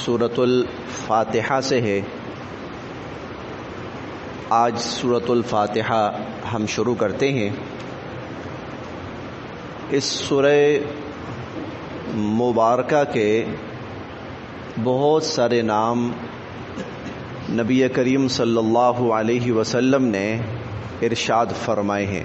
سورۃ الفاتحہ سے ہے۔ آج سورۃ الفاتحہ ہم شروع کرتے ہیں۔ اس سورہ مبارکہ کے بہت سارے نام نبی کریم صلی اللہ علیہ وسلم نے ارشاد فرمائے ہیں۔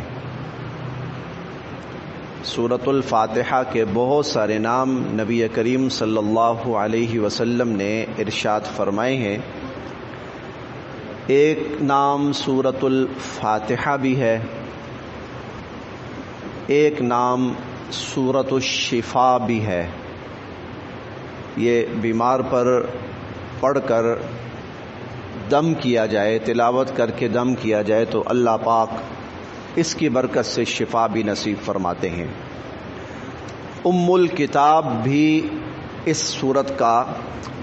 سورۃ الفاتحہ کے بہت سارے نام نبی کریم صلی اللہ علیہ وسلم نے ارشاد فرمائے ہیں۔ ایک نام سورۃ الفاتحہ بھی ہے، ایک نام سورۃ الشفا بھی ہے۔ یہ بیمار پر پڑھ کر دم کیا جائے، تلاوت کر کے دم کیا جائے تو اللہ پاک اس کی برکت سے شفا بھی نصیب فرماتے ہیں۔ ام الکتاب بھی اس سورت کا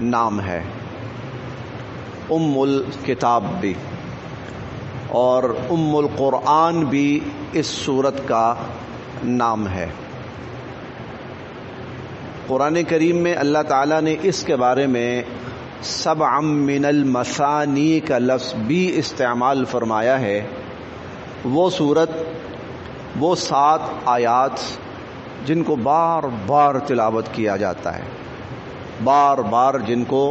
نام ہے، ام الکتاب بھی، اور ام القرآن بھی اس سورت کا نام ہے۔ قرآن کریم میں اللہ تعالیٰ نے اس کے بارے میں سبع من المثانی کا لفظ بھی استعمال فرمایا ہے۔ وہ سورت، وہ 7 آیات جن کو بار بار تلاوت کیا جاتا ہے، بار بار جن کو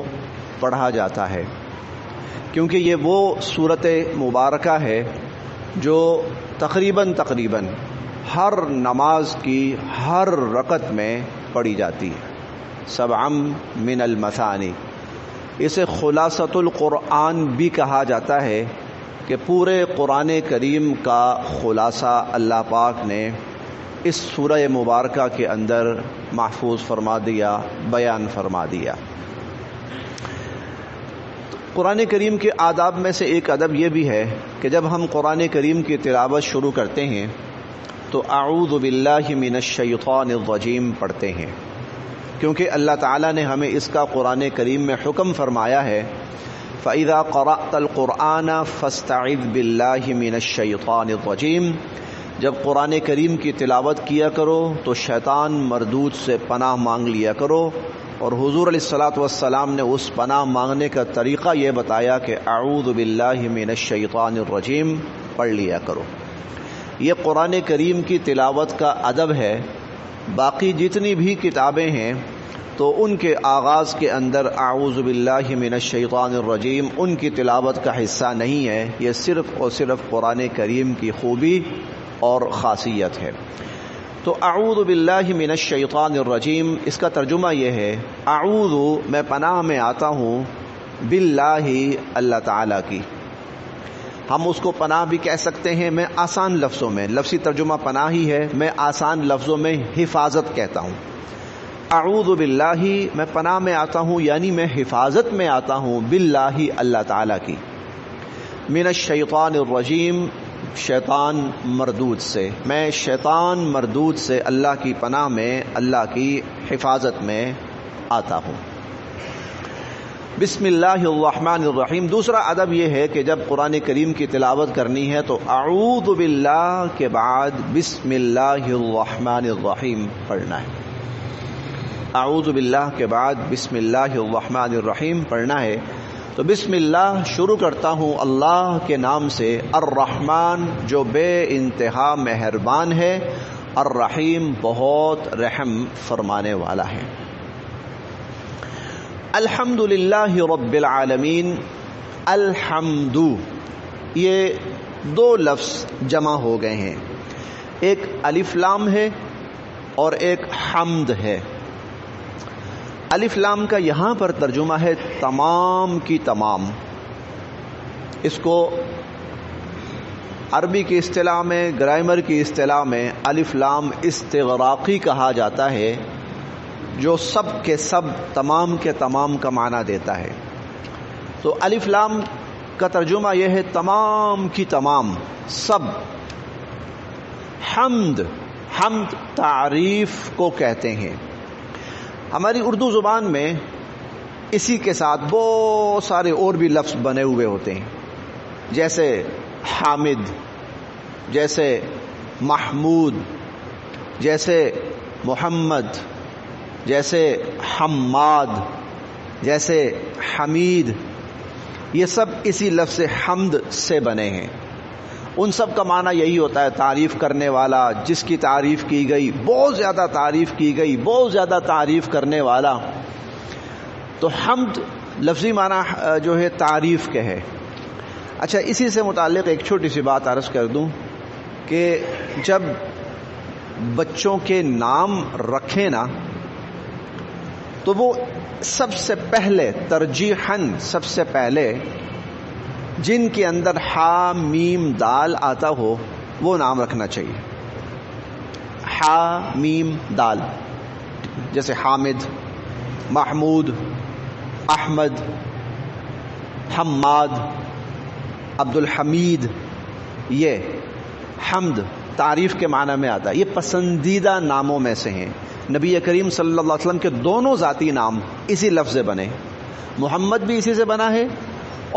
پڑھا جاتا ہے، کیونکہ یہ وہ سورت مبارکہ ہے جو تقریباً ہر نماز کی ہر رکعت میں پڑھی جاتی ہے۔ سبع من المثانی، اسے خلاصۃ القرآن بھی کہا جاتا ہے کہ پورے قرآن کریم کا خلاصہ اللہ پاک نے اس سورہ مبارکہ کے اندر محفوظ فرما دیا، بیان فرما دیا۔ قرآن کریم کے آداب میں سے ایک ادب یہ بھی ہے کہ جب ہم قرآن کریم کی تلاوت شروع کرتے ہیں تو اعوذ باللہ من الشیطان الرجیم پڑھتے ہیں، کیونکہ اللہ تعالیٰ نے ہمیں اس کا قرآن کریم میں حکم فرمایا ہے فَإِذَا قَرَأْتَ الْقُرْآنَ فَاسْتَعِذْ بِاللَّهِ مِنَ الشَّيْطَانِ الرَّجِيمِ، جب قرآن کریم کی تلاوت کیا کرو تو شیطان مردود سے پناہ مانگ لیا کرو، اور حضور علیہ الصلوۃ والسلام نے اس پناہ مانگنے کا طریقہ یہ بتایا کہ اعوذ باللہ من الشیطان الرجیم پڑھ لیا کرو۔ یہ قرآن کریم کی تلاوت کا ادب ہے۔ باقی جتنی بھی کتابیں ہیں تو ان کے آغاز کے اندر اعوذ باللہ من الشیطان الرجیم ان کی تلاوت کا حصہ نہیں ہے، یہ صرف اور صرف قرآن کریم کی خوبی اور خاصیت ہے۔ تو اعوذ باللہ من الشیطان الرجیم، اس کا ترجمہ یہ ہے اعوذ، میں پناہ میں آتا ہوں، باللہ، اللہ تعالیٰ کی۔ ہم اس کو پناہ بھی کہہ سکتے ہیں، میں آسان لفظوں میں، لفظی ترجمہ پناہ ہی ہے، میں آسان لفظوں میں حفاظت کہتا ہوں۔ اعوذ باللہ، میں پناہ میں آتا ہوں، یعنی میں حفاظت میں آتا ہوں، باللہ، اللہ تعالیٰ کی، من الشیطان الرجیم، شیطان مردود سے، میں شیطان مردود سے اللہ کی پناہ میں، اللہ کی حفاظت میں آتا ہوں۔ بسم اللہ الرحمن الرحیم۔ دوسرا ادب یہ ہے کہ جب قرآن کریم کی تلاوت کرنی ہے تو اعوذ باللہ کے بعد بسم اللہ الرحمن الرحیم پڑھنا ہے۔ اعوذ باللہ کے بعد بسم اللہ الرحمن الرحیم پڑھنا ہے۔ تو بسم اللہ شروع کرتا ہوں اللہ کے نام سے، الرحمن جو بے انتہا مہربان ہے، الرحیم بہت رحم فرمانے والا ہے۔ الحمد للہ رب العالمین، الحمد، یہ 2 لفظ جمع ہو گئے ہیں، ایک الف لام ہے اور ایک حمد ہے۔ الف لام کا یہاں پر ترجمہ ہے تمام کی تمام۔ اس کو عربی کی اصطلاح میں، گرامر کی اصطلاح میں الف لام استغراقی کہا جاتا ہے، جو سب کے سب، تمام کے تمام کا معنی دیتا ہے۔ تو الف لام کا ترجمہ یہ ہے تمام کی تمام، سب۔ حمد، حمد تعریف کو کہتے ہیں۔ ہماری اردو زبان میں اسی کے ساتھ بہت سارے اور بھی لفظ بنے ہوئے ہوتے ہیں، جیسے حامد، جیسے محمود، جیسے محمد، جیسے حماد، جیسے حمید، یہ سب اسی لفظ حمد سے بنے ہیں. ان سب کا معنی یہی ہوتا ہے تعریف کرنے والا، جس کی تعریف کی گئی، بہت زیادہ تعریف کی گئی، بہت زیادہ تعریف کرنے والا. تو حمد لفظی معنی جو ہے تعریف کے ہے. اچھا، اسی سے متعلق ایک چھوٹی سی بات عرض کر دوں کہ جب بچوں کے نام رکھیں نا تو وہ سب سے پہلے ترجیحاً سب سے پہلے جن کے اندر ہا میم دال آتا ہو وہ نام رکھنا چاہیے. ہا میم دال، جیسے حامد، محمود، احمد، حماد، عبد الحمید. یہ حمد تعریف کے معنی میں آتا ہے. یہ پسندیدہ ناموں میں سے ہیں. نبی کریم صلی اللہ علیہ وسلم کے دونوں ذاتی نام اسی لفظ سے بنے. محمد بھی اسی سے بنا ہے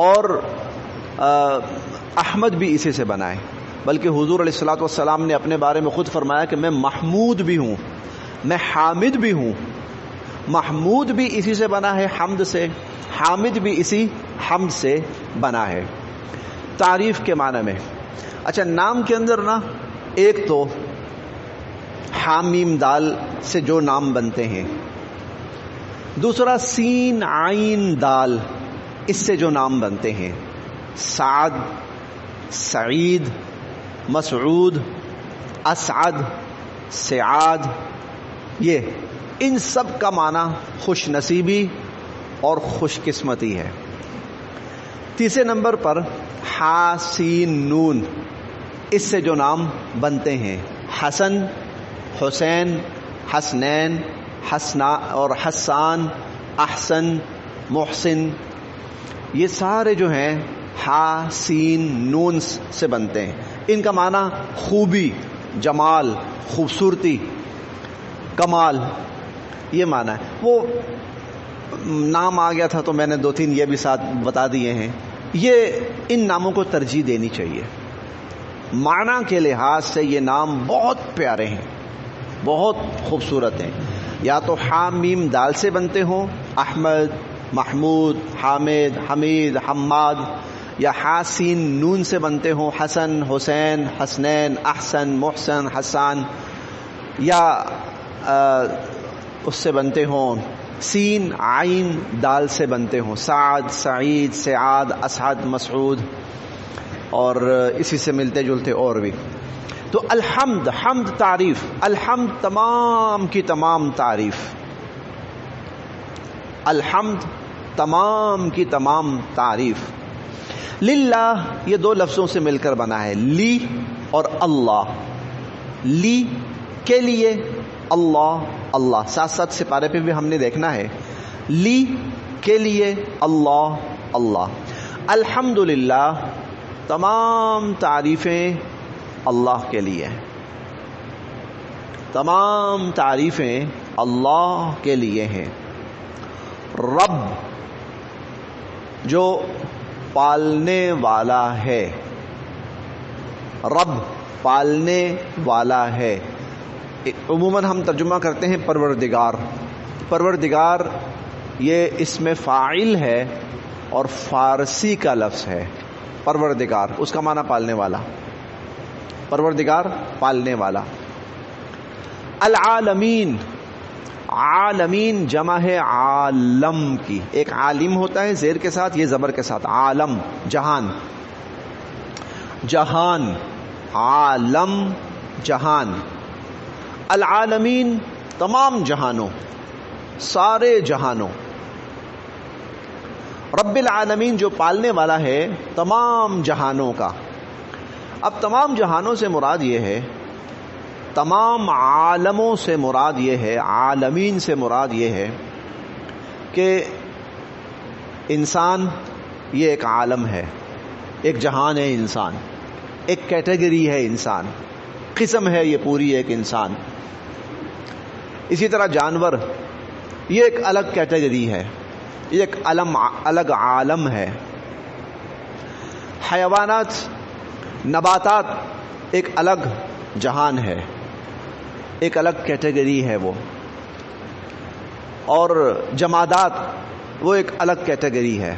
اور احمد بھی اسی سے بنا ہے. بلکہ حضور علیہ الصلوۃ والسلام نے اپنے بارے میں خود فرمایا کہ میں محمود بھی ہوں، میں حامد بھی ہوں. محمود بھی اسی سے بنا ہے، حمد سے. حامد بھی اسی حمد سے بنا ہے تعریف کے معنی میں. اچھا، نام کے اندر نا ایک تو حامیم دال سے جو نام بنتے ہیں، دوسرا سین عین دال اس سے جو نام بنتے ہیں. سعد، سعید، مسعود، اسعد، سعاد، یہ ان سب کا معنی خوش نصیبی اور خوش قسمتی ہے. تیسرے نمبر پر ہا سین نون اس سے جو نام بنتے ہیں، حسن، حسین، حسنین، حسنا اور حسان، احسن، محسن، یہ سارے جو ہیں ہا سین نون سے بنتے ہیں. ان کا معنی خوبی، جمال، خوبصورتی، کمال، یہ معنی ہے. وہ نام آ گیا تھا تو میں نے دو تین یہ بھی ساتھ بتا دیے ہیں. یہ ان ناموں کو ترجیح دینی چاہیے. معنی کے لحاظ سے یہ نام بہت پیارے ہیں، بہت خوبصورت ہیں. یا تو حا میم دال سے بنتے ہوں، احمد، محمود، حامد، حمید، حماد، یا ہا سین نون سے بنتے ہوں، حسن، حسین، حسنین، احسن، محسن، حسان، یا اس سے بنتے ہوں سین عین دال سے بنتے ہوں، سعد، سعید، سعاد، اسعد، مسعود، اور اسی سے ملتے جلتے اور بھی. تو الحمد، حمد تعریف، الحمد تمام کی تمام تعریف، الحمد تمام کی تمام تعریف. للہ یہ دو لفظوں سے مل کر بنا ہے، لی اور اللہ. لی کے لیے، اللہ اللہ. ساتھ ساتھ سپارے پہ بھی ہم نے دیکھنا ہے، لی کے لیے، اللہ اللہ. الحمدللہ تمام تعریفیں اللہ کے لیے، تمام تعریفیں اللہ کے لیے ہیں. رب جو پالنے والا ہے، رب پالنے والا ہے. عموماً ہم ترجمہ کرتے ہیں پروردگار. پروردگار یہ اسم فاعل ہے اور فارسی کا لفظ ہے. پروردگار اس کا معنی پالنے والا، پروردگار پالنے والا. العالمین، عالمین جمع ہے عالم کی. ایک عالم ہوتا ہے زیر کے ساتھ، یہ زبر کے ساتھ. عالم جہان، جہان، عالم جہان. العالمین تمام جہانوں، سارے جہانوں. رب العالمین جو پالنے والا ہے تمام جہانوں کا. اب تمام جہانوں سے مراد یہ ہے، تمام عالموں سے مراد یہ ہے، عالمین سے مراد یہ ہے کہ انسان یہ ایک عالم ہے، ایک جہان ہے. انسان ایک کیٹیگری ہے، انسان قسم ہے یہ پوری ایک انسان. اسی طرح جانور یہ ایک الگ کیٹیگری ہے، یہ ایک الگ عالم ہے. حیوانات، نباتات ایک الگ جہان ہے، ایک الگ کیٹیگری ہے وہ. اور جمادات وہ ایک الگ کیٹیگری ہے،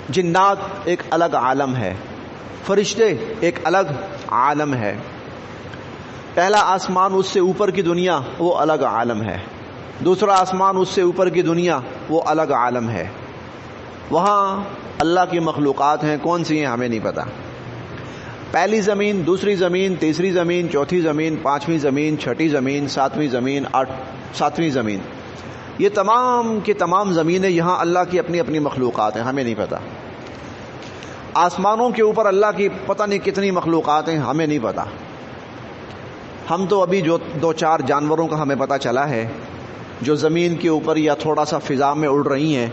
جنات ایک الگ عالم ہے، فرشتے ایک الگ عالم ہے، پہلا آسمان اس سے اوپر کی دنیا وہ الگ عالم ہے، دوسرا آسمان اس سے اوپر کی دنیا وہ الگ عالم ہے۔ وہاں اللہ کی مخلوقات ہیں، کون سی ہیں ہمیں نہیں پتا، پہلی زمین، دوسری زمین، تیسری زمین، چوتھی زمین، پانچویں زمین، چھٹی زمین، ساتویں زمین، ساتویں زمین، یہ تمام کی تمام زمینیں یہاں اللہ کی اپنی اپنی مخلوقات ہیں، ہمیں نہیں پتا۔ آسمانوں کے اوپر اللہ کی پتہ نہیں کتنی مخلوقات ہیں، ہمیں نہیں پتا۔ ہم تو ابھی جو دو چار جانوروں کا ہمیں پتا چلا ہے جو زمین کے اوپر یا تھوڑا سا فضا میں اڑ رہی ہیں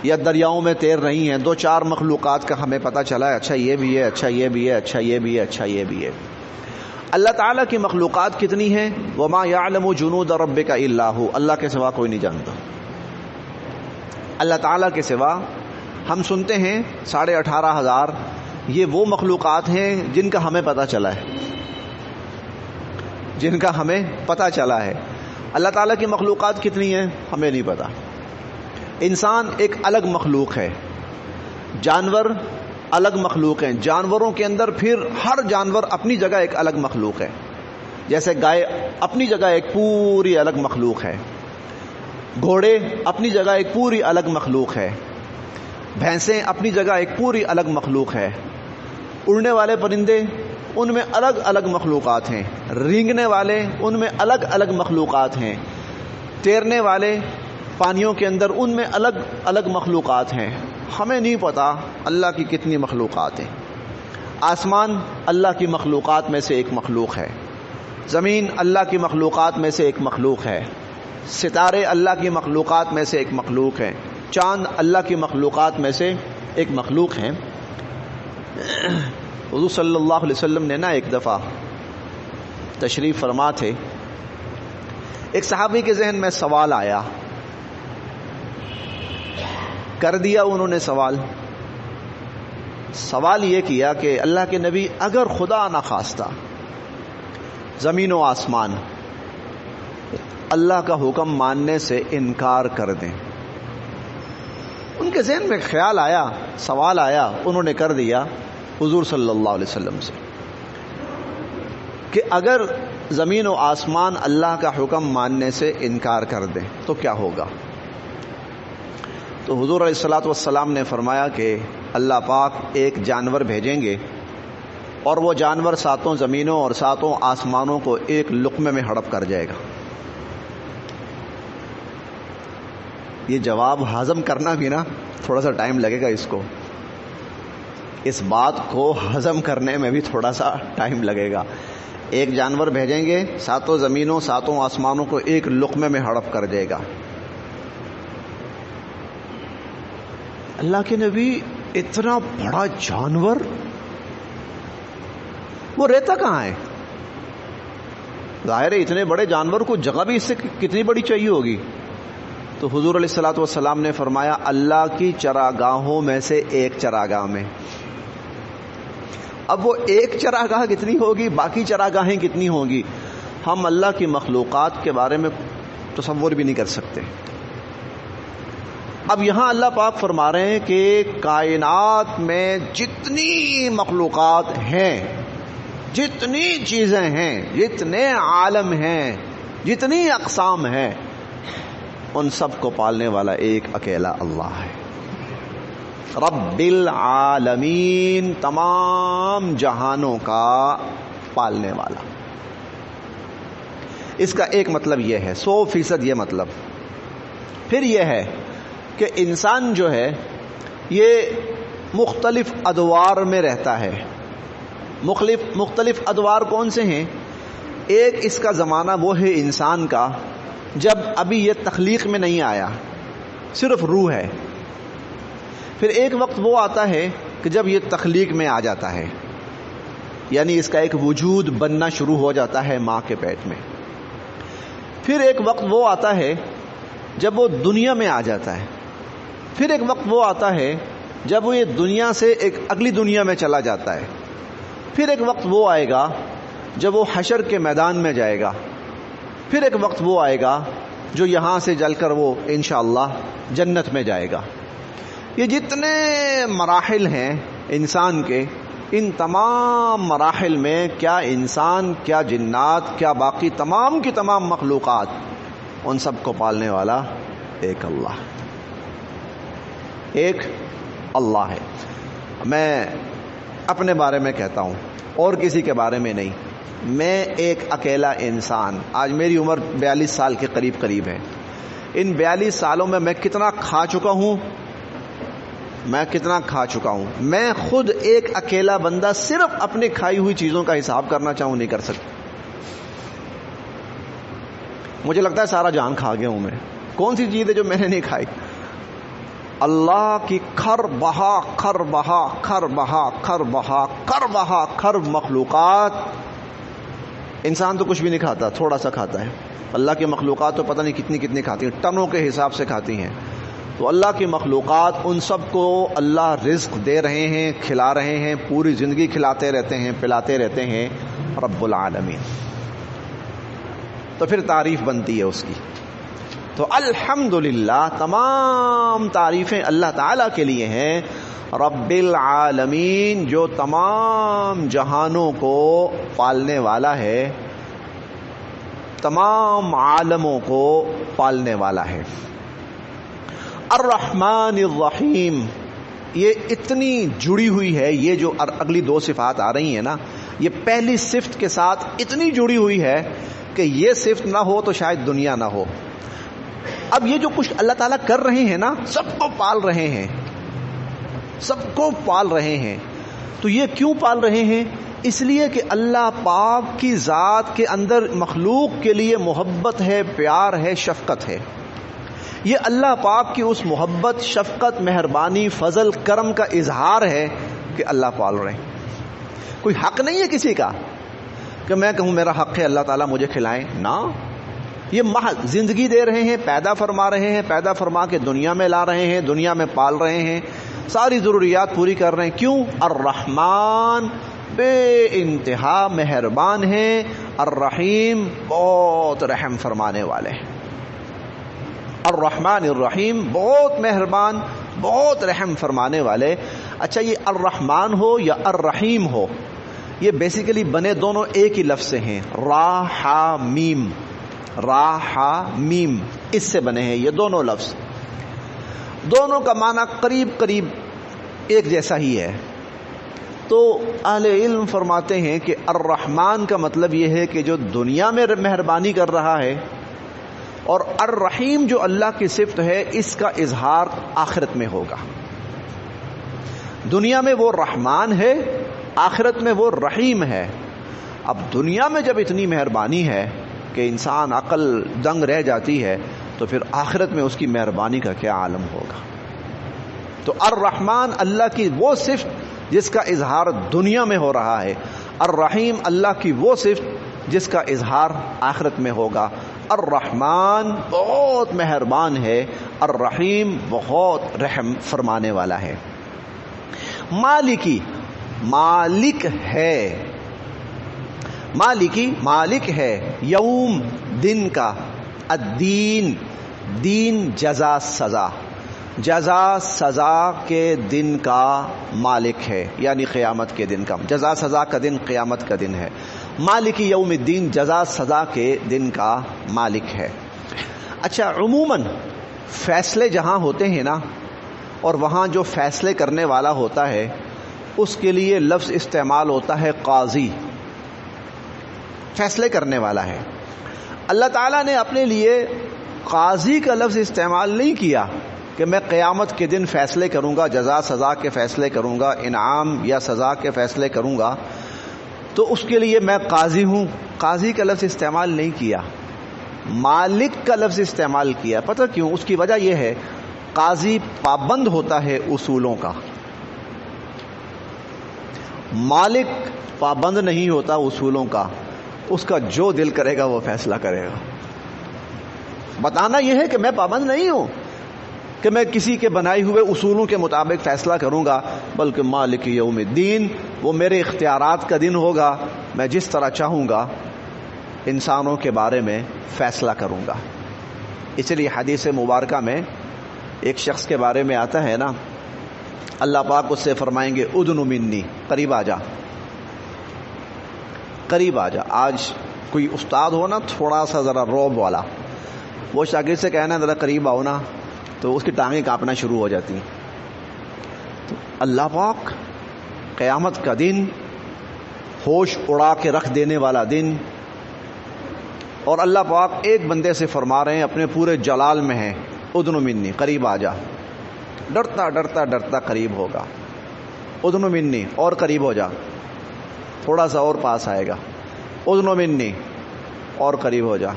یا دریاؤں میں تیر رہی ہیں، دو چار مخلوقات کا ہمیں پتا چلا ہے، اچھا یہ بھی ہے، اچھا یہ بھی ہے، اچھا یہ بھی ہے، اچھا یہ بھی ہے۔ اللہ تعالیٰ کی مخلوقات کتنی ہیں؟ وَمَا يَعْلَمُ جُنُودَ رَبِّكَ إِلَّا هُوَ، اللہ کے سوا کوئی نہیں جانتا۔ اللہ تعالیٰ کے سوا ہم سنتے ہیں 18,500، یہ وہ مخلوقات ہیں جن کا ہمیں پتا چلا ہے، جن کا ہمیں پتا چلا ہے۔ اللہ تعالیٰ کی مخلوقات کتنی ہیں ہمیں نہیں پتا۔ انسان ایک الگ مخلوق ہے، جانور الگ مخلوق ہیں، جانوروں کے اندر پھر ہر جانور اپنی جگہ ایک الگ مخلوق ہے، جیسے گائے اپنی جگہ ایک پوری الگ مخلوق ہے، گھوڑے اپنی جگہ ایک پوری الگ مخلوق ہے، بھینسیں اپنی جگہ ایک پوری الگ مخلوق ہے، اڑنے والے پرندے ان میں الگ الگ مخلوقات ہیں، رینگنے والے ان میں الگ الگ مخلوقات ہیں، تیرنے والے پانیوں کے اندر ان میں الگ الگ مخلوقات ہیں۔ ہمیں نہیں پتا اللہ کی کتنی مخلوقات ہیں۔ آسمان اللہ کی مخلوقات میں سے ایک مخلوق ہے، زمین اللہ کی مخلوقات میں سے ایک مخلوق ہے، ستارے اللہ کی مخلوقات میں سے ایک مخلوق ہے، چاند اللہ کی مخلوقات میں سے ایک مخلوق ہے۔ حضور صلی اللہ علیہ وسلم نے ایک دفعہ تشریف فرما تھے، ایک صحابی کے ذہن میں سوال آیا، کر دیا انہوں نے سوال یہ کیا کہ اللہ کے نبی اگر خدا نہ خواستہ زمین و آسمان اللہ کا حکم ماننے سے انکار کر دیں، ان کے ذہن میں خیال آیا، سوال آیا، انہوں نے کر دیا حضور صلی اللہ علیہ وسلم سے کہ اگر زمین و آسمان اللہ کا حکم ماننے سے انکار کر دیں تو کیا ہوگا؟ تو حضور علیہ الصلوۃ والسلام نے فرمایا کہ اللہ پاک ایک جانور بھیجیں گے اور وہ جانور ساتوں زمینوں اور ساتوں آسمانوں کو ایک لقمے میں ہڑپ کر جائے گا۔ یہ جواب ہضم کرنا بھی تھوڑا سا ٹائم لگے گا، اس بات کو ہضم کرنے میں بھی تھوڑا سا ٹائم لگے گا۔ ایک جانور بھیجیں گے، ساتوں زمینوں ساتوں آسمانوں کو ایک لقمے میں ہڑپ کر جائے گا۔ اللہ کے نبی اتنا بڑا جانور وہ رہتا کہاں ہے؟ ظاہر ہے اتنے بڑے جانور کو جگہ بھی اس سے کتنی بڑی چاہیے ہوگی۔ تو حضور علیہ الصلوۃ والسلام نے فرمایا اللہ کی چراگاہوں میں سے ایک چراگاہ میں۔ اب وہ ایک چراگاہ کتنی ہوگی، باقی چراگاہیں کتنی ہوں گی، ہم اللہ کی مخلوقات کے بارے میں تصور بھی نہیں کر سکتے۔ اب یہاں اللہ پاک فرما رہے ہیں کہ کائنات میں جتنی مخلوقات ہیں، جتنی چیزیں ہیں، جتنے عالم ہیں، جتنی اقسام ہیں، ان سب کو پالنے والا ایک اکیلا اللہ ہے، رب العالمین، تمام جہانوں کا پالنے والا۔ اس کا ایک مطلب یہ ہے، 100% یہ مطلب۔ پھر یہ ہے کہ انسان جو ہے یہ مختلف ادوار میں رہتا ہے۔ مختلف ادوار کون سے ہیں؟ ایک اس کا زمانہ وہ ہے انسان کا جب ابھی یہ تخلیق میں نہیں آیا، صرف روح ہے۔ پھر ایک وقت وہ آتا ہے کہ جب یہ تخلیق میں آ جاتا ہے، یعنی اس کا ایک وجود بننا شروع ہو جاتا ہے ماں کے پیٹ میں۔ پھر ایک وقت وہ آتا ہے جب وہ دنیا میں آ جاتا ہے۔ پھر ایک وقت وہ آتا ہے جب وہ یہ دنیا سے ایک اگلی دنیا میں چلا جاتا ہے۔ پھر ایک وقت وہ آئے گا جب وہ حشر کے میدان میں جائے گا۔ پھر ایک وقت وہ آئے گا جو یہاں سے جل کر وہ انشاءاللہ جنت میں جائے گا۔ یہ جتنے مراحل ہیں انسان کے، ان تمام مراحل میں کیا انسان، کیا جنات، کیا باقی تمام کی تمام مخلوقات، ان سب کو پالنے والا ایک اللہ، ایک اللہ ہے۔ میں اپنے بارے میں کہتا ہوں اور کسی کے بارے میں نہیں، میں ایک اکیلا انسان، آج میری عمر 42 سال کے قریب ہے۔ ان 42 سالوں میں کتنا کھا چکا ہوں، میں خود ایک اکیلا بندہ صرف اپنے کھائی ہوئی چیزوں کا حساب کرنا چاہوں نہیں کر سکتا۔ مجھے لگتا ہے سارا جہان کھا گیا ہوں میں، کون سی چیز ہے جو میں نے نہیں کھائی؟ اللہ کی کھر بہا مخلوقات، انسان تو کچھ بھی نہیں کھاتا، تھوڑا سا کھاتا ہے، اللہ کی مخلوقات تو پتہ نہیں کتنی کھاتی ہیں، ٹنوں کے حساب سے کھاتی ہیں۔ تو اللہ کی مخلوقات، ان سب کو اللہ رزق دے رہے ہیں، کھلا رہے ہیں، پوری زندگی کھلاتے رہتے ہیں، پلاتے رہتے ہیں رب العالمین۔ تو پھر تعریف بنتی ہے اس کی۔ تو الحمدللہ، تمام تعریفیں اللہ تعالیٰ کے لیے ہیں، رب العالمین، جو تمام جہانوں کو پالنے والا ہے، تمام عالموں کو پالنے والا ہے۔ الرحمن الرحیم، یہ اتنی جڑی ہوئی ہے، یہ جو اگلی دو صفات آ رہی ہیں نا، یہ پہلی صفت کے ساتھ اتنی جڑی ہوئی ہے کہ یہ صفت نہ ہو تو شاید دنیا نہ ہو۔ اب یہ جو کچھ اللہ تعالیٰ کر رہے ہیں نا، سب کو پال رہے ہیں۔ تو یہ کیوں پال رہے ہیں؟ اس لیے کہ اللہ پاک کی ذات کے اندر مخلوق کے لیے محبت ہے، پیار ہے، شفقت ہے۔ یہ اللہ پاک کی اس محبت، شفقت، مہربانی، فضل، کرم کا اظہار ہے کہ اللہ پال رہے ہیں۔ کوئی حق نہیں ہے کسی کا کہ میں کہوں میرا حق ہے اللہ تعالیٰ مجھے کھلائیں، نہ، یہ محض زندگی دے رہے ہیں، پیدا فرما رہے ہیں، پیدا فرما کے دنیا میں لا رہے ہیں، دنیا میں پال رہے ہیں، ساری ضروریات پوری کر رہے ہیں۔ کیوں؟ الرحمن، بے انتہا مہربان ہیں، الرحیم، بہت رحم فرمانے والے ہیں۔ الرحمن الرحیم، بہت مہربان، بہت رحم فرمانے والے۔ اچھا، یہ الرحمن ہو یا الرحیم ہو، یہ بیسیکلی بنے دونوں ایک ہی لفظ سے ہیں، را ہا میم، اس سے بنے ہیں یہ دونوں لفظ۔ دونوں کا معنی قریب ایک جیسا ہی ہے۔ تو اہل علم فرماتے ہیں کہ الرحمن کا مطلب یہ ہے کہ جو دنیا میں مہربانی کر رہا ہے، اور الرحیم جو اللہ کی صفت ہے، اس کا اظہار آخرت میں ہوگا۔ دنیا میں وہ رحمان ہے، آخرت میں وہ رحیم ہے۔ اب دنیا میں جب اتنی مہربانی ہے کہ انسان عقل دنگ رہ جاتی ہے، تو پھر آخرت میں اس کی مہربانی کا کیا عالم ہوگا۔ تو الرحمن اللہ کی وہ صفت جس کا اظہار دنیا میں ہو رہا ہے، الرحیم اللہ کی وہ صفت جس کا اظہار آخرت میں ہوگا۔ الرحمن بہت مہربان ہے، الرحیم بہت رحم فرمانے والا ہے۔ مالکی، مالک ہے، یوم، دن کا، الدین، دین جزا سزا کے دن کا مالک ہے، یعنی قیامت کے دن کا، جزا سزا کا دن قیامت کا دن ہے۔ مالک یوم الدین، جزا سزا کے دن کا مالک ہے۔ اچھا، عموماً فیصلے جہاں ہوتے ہیں نا، اور وہاں جو فیصلے کرنے والا ہوتا ہے، اس کے لیے لفظ استعمال ہوتا ہے قاضی، فیصلے کرنے والا ہے۔ اللہ تعالیٰ نے اپنے لیے قاضی کا لفظ استعمال نہیں کیا کہ میں قیامت کے دن فیصلے کروں گا، جزا سزا کے فیصلے کروں گا، انعام یا سزا کے فیصلے کروں گا، تو اس کے لیے میں قاضی ہوں۔ قاضی کا لفظ استعمال نہیں کیا، مالک کا لفظ استعمال کیا۔ پتہ کیوں؟ اس کی وجہ یہ ہے، قاضی پابند ہوتا ہے اصولوں کا، مالک پابند نہیں ہوتا اصولوں کا، اس کا جو دل کرے گا وہ فیصلہ کرے گا۔ بتانا یہ ہے کہ میں پابند نہیں ہوں کہ میں کسی کے بنائے ہوئے اصولوں کے مطابق فیصلہ کروں گا، بلکہ مالک یوم الدین، وہ میرے اختیارات کا دن ہوگا، میں جس طرح چاہوں گا انسانوں کے بارے میں فیصلہ کروں گا۔ اس لیے حدیث مبارکہ میں ایک شخص کے بارے میں آتا ہے نا اللہ پاک اس سے فرمائیں گے ادن منی، قریب آ جا، قریب آ جا۔ آج کوئی استاد ہو نا تھوڑا سا ذرا روب والا، وہ شاگرد سے کہنا ذرا قریب آؤ نا، تو اس کی ٹانگیں کانپنا شروع ہو جاتی ہیں۔ تو اللہ پاک قیامت کا دن، ہوش اڑا کے رکھ دینے والا دن، اور اللہ پاک ایک بندے سے فرما رہے ہیں اپنے پورے جلال میں ہیں ادن منی، قریب آ جا۔ ڈرتا ڈرتا ڈرتا قریب ہوگا، ادن منی، اور قریب ہو جا، تھوڑا سا اور پاس آئے گا، ادن منی، اور قریب ہو جا،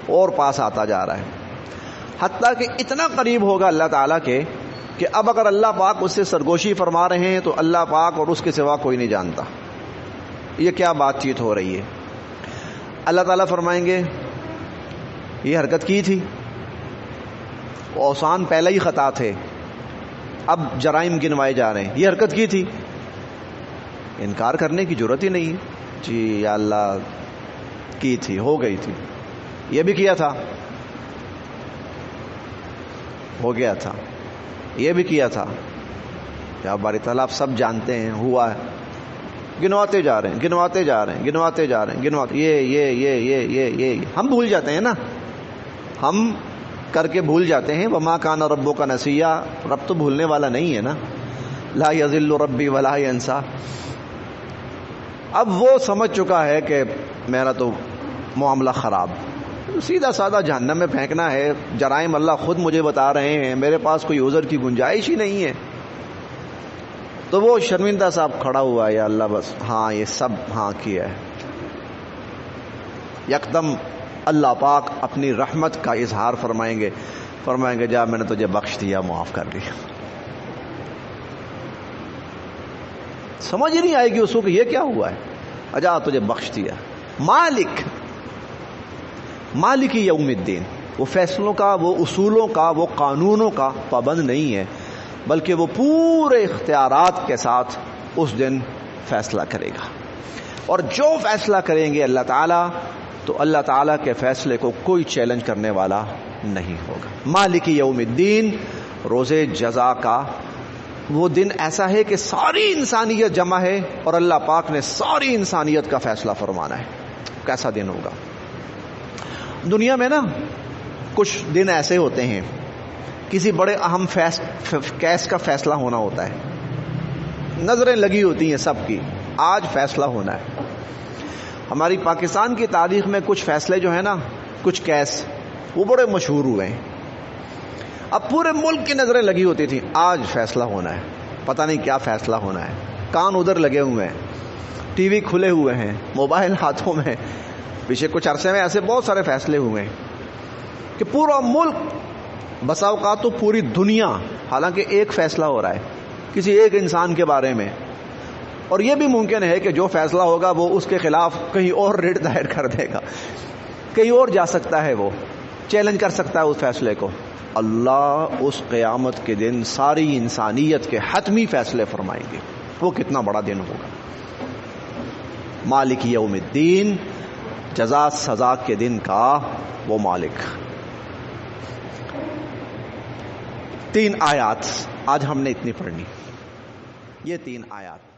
اور پاس آتا جا رہا ہے، حتیٰ کہ اتنا قریب ہوگا اللہ تعالیٰ کے کہ اب اگر اللہ پاک اس سے سرگوشی فرما رہے ہیں تو اللہ پاک اور اس کے سوا کوئی نہیں جانتا یہ کیا بات چیت ہو رہی ہے۔ اللہ تعالیٰ فرمائیں گے یہ حرکت کی تھی، اوسان پہلے ہی خطا تھے، اب جرائم گنوائے جا رہے ہیں، یہ حرکت کی تھی، انکار کرنے کی ضرورت ہی نہیں ہے، جی یا اللہ کی تھی، ہو گئی تھی، یہ بھی کیا تھا، ہو گیا تھا، یہ بھی کیا تھا، یا باری تعالیٰ آپ سب جانتے ہیں، ہوا ہے، گنواتے جا رہے ہیں، گنواتے جا رہے ہیں، گنواتے جا رہے ہیں، گنواتے، یہ ہم بھول جاتے ہیں نا، ہم کر کے بھول جاتے ہیں۔ وما کان ربک نسیا، رب تو بھولنے والا نہیں ہے نا، لا یضل ربی ولا ینسا۔ اب وہ سمجھ چکا ہے کہ میرا تو معاملہ خراب، سیدھا سادہ جہنم میں پھینکنا ہے، جرائم اللہ خود مجھے بتا رہے ہیں، میرے پاس کوئی عذر کی گنجائش ہی نہیں ہے۔ تو وہ شرمندہ صاحب کھڑا ہوا ہے، یا اللہ بس ہاں یہ سب ہاں کیا ہے۔ یکدم اللہ پاک اپنی رحمت کا اظہار فرمائیں گے جا میں نے تجھے بخش دیا، معاف کر دیا۔ سمجھ ہی نہیں آئے گی اس کو کہ یہ کیا ہوا ہے، اجا تجھے بخش دیا۔ مالک یوم الدین، وہ فیصلوں کا، وہ اصولوں کا، وہ قانونوں کا پابند نہیں ہے، بلکہ وہ پورے اختیارات کے ساتھ اس دن فیصلہ کرے گا، اور جو فیصلہ کریں گے اللہ تعالیٰ، تو اللہ تعالیٰ کے فیصلے کو کوئی چیلنج کرنے والا نہیں ہوگا۔ مالک یوم الدین، روز جزا کا وہ دن ایسا ہے کہ ساری انسانیت جمع ہے اور اللہ پاک نے ساری انسانیت کا فیصلہ فرمانا ہے۔ کیسا دن ہوگا؟ دنیا میں نا کچھ دن ایسے ہوتے ہیں، کسی بڑے اہم کیس کا فیصلہ ہونا ہوتا ہے، نظریں لگی ہوتی ہیں سب کی، آج فیصلہ ہونا ہے۔ ہماری پاکستان کی تاریخ میں کچھ فیصلے جو ہیں نا، کچھ کیس وہ بڑے مشہور ہوئے ہیں، اب پورے ملک کی نظریں لگی ہوتی تھیں، آج فیصلہ ہونا ہے، پتہ نہیں کیا فیصلہ ہونا ہے، کان ادھر لگے ہوئے ہیں، ٹی وی کھلے ہوئے ہیں، موبائل ہاتھوں میں، پیچھے کچھ عرصے میں ایسے بہت سارے فیصلے ہوئے ہیں کہ پورا ملک، بسا اوقات تو پوری دنیا، حالانکہ ایک فیصلہ ہو رہا ہے کسی ایک انسان کے بارے میں، اور یہ بھی ممکن ہے کہ جو فیصلہ ہوگا وہ اس کے خلاف کہیں اور ریٹ دائر کر دے گا، کہیں اور جا سکتا ہے، وہ چیلنج کر سکتا ہے اس فیصلے کو۔ اللہ اس قیامت کے دن ساری انسانیت کے حتمی فیصلے فرمائیں گے، وہ کتنا بڑا دن ہوگا۔ مالک یوم الدین، جزا سزا کے دن کا وہ مالک۔ 3 آیات آج ہم نے اتنی پڑھنی، یہ 3 آیات۔